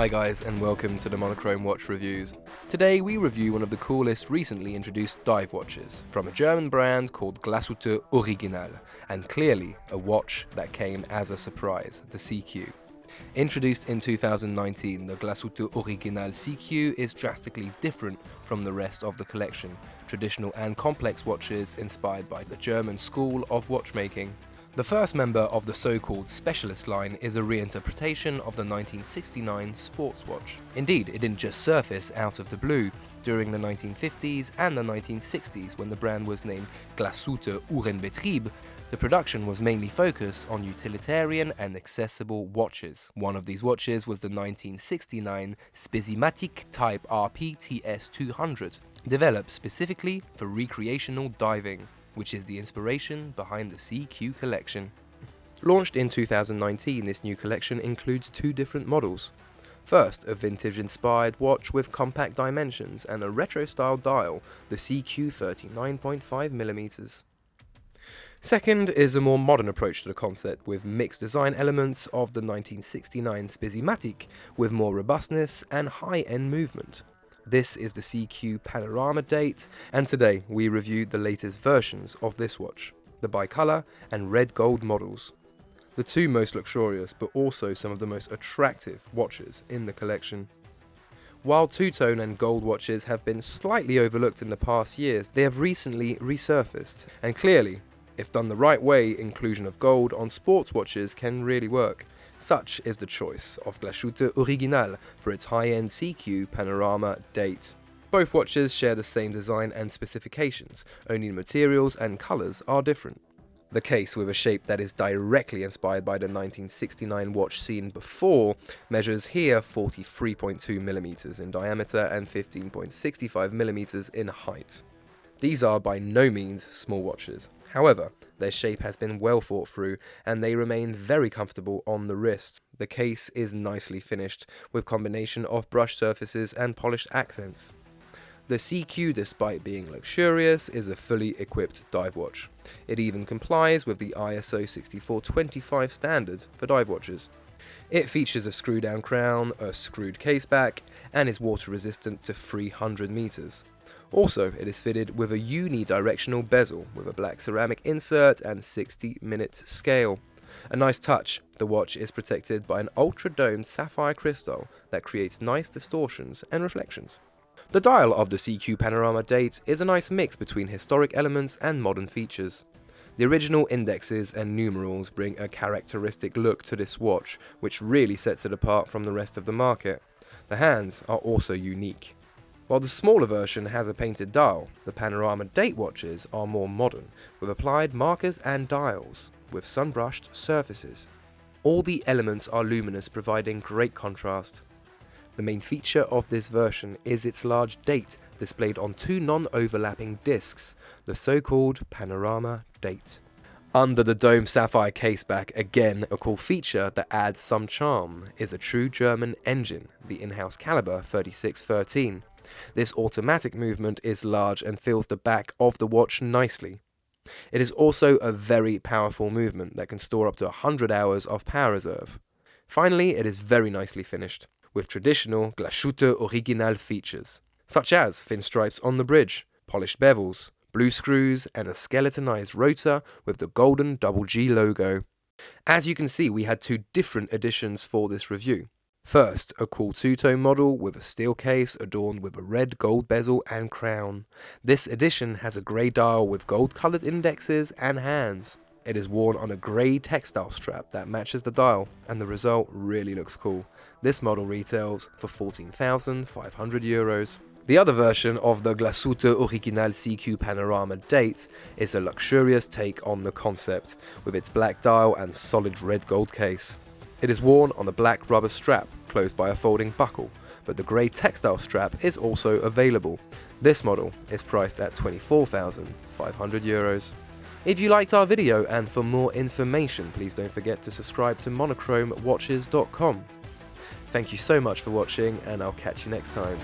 Hi guys, and welcome to the Monochrome watch reviews. Today we review one of the coolest recently introduced dive watches from a German brand called Glashutte Original, and clearly a watch that came as a surprise, the SeaQ. Introduced in 2019, the Glashutte Original SeaQ is drastically different from the rest of the collection, traditional and complex watches inspired by the German school of watchmaking. The first member of the so-called specialist line is a reinterpretation of the 1969 sports watch. Indeed, it didn't just surface out of the blue. During the 1950s and the 1960s, when the brand was named Glashütte Uhrenbetrieb, the production was mainly focused on utilitarian and accessible watches. One of these watches was the 1969 Spesimatic Type RPTS 200, developed specifically for recreational diving, which is the inspiration behind the SeaQ collection. Launched in 2019, this new collection includes two different models. First, a vintage-inspired watch with compact dimensions and a retro-style dial, the SeaQ 39.5mm. Second is a more modern approach to the concept, with mixed design elements of the 1969 Spesimatic, with more robustness and high-end movement. This is the SeaQ Panorama date, and today we reviewed the latest versions of this watch, the bicolor and red gold models. The two most luxurious but also some of the most attractive watches in the collection. While two-tone and gold watches have been slightly overlooked in the past years, they have recently resurfaced, and clearly, if done the right way, inclusion of gold on sports watches can really work. Such is the choice of Glashütte Original for its high-end SeaQ Panorama date. Both watches share the same design and specifications, only the materials and colours are different. The case, with a shape that is directly inspired by the 1969 watch seen before, measures here 43.2mm in diameter and 15.65mm in height. These are by no means small watches. However, their shape has been well thought through, and they remain very comfortable on the wrist. The case is nicely finished, with combination of brush surfaces and polished accents. The SeaQ, despite being luxurious, is a fully equipped dive watch. It even complies with the ISO 6425 standard for dive watches. It features a screw-down crown, a screwed caseback, and is water resistant to 300 meters. Also, it is fitted with a unidirectional bezel with a black ceramic insert and 60-minute scale. A nice touch, the watch is protected by an ultra-domed sapphire crystal that creates nice distortions and reflections. The dial of the SeaQ Panorama date is a nice mix between historic elements and modern features. The original indexes and numerals bring a characteristic look to this watch, which really sets it apart from the rest of the market. The hands are also unique. While the smaller version has a painted dial, the Panorama date watches are more modern, with applied markers and dials, with sun-brushed surfaces. All the elements are luminous, providing great contrast. The main feature of this version is its large date displayed on two non-overlapping discs, the so-called Panorama date. Under the dome sapphire caseback, again a cool feature that adds some charm, is a true German engine, the in-house caliber 3613. This automatic movement is large and fills the back of the watch nicely. It is also a very powerful movement that can store up to 100 hours of power reserve. Finally, it is very nicely finished, with traditional Glashütte Original features, such as thin stripes on the bridge, polished bevels, blue screws, and a skeletonized rotor with the golden double G logo. As you can see, we had two different editions for this review. First, a cool two-tone model with a steel case adorned with a red gold bezel and crown. This edition has a grey dial with gold-coloured indexes and hands. It is worn on a grey textile strap that matches the dial, and the result really looks cool. This model retails for €14,500. The other version of the Glashütte Original SeaQ Panorama date is a luxurious take on the concept, with its black dial and solid red gold case. It is worn on a black rubber strap, closed by a folding buckle, but the grey textile strap is also available. This model is priced at €24,500. If you liked our video, and for more information, please don't forget to subscribe to monochromewatches.com. Thank you so much for watching, and I'll catch you next time.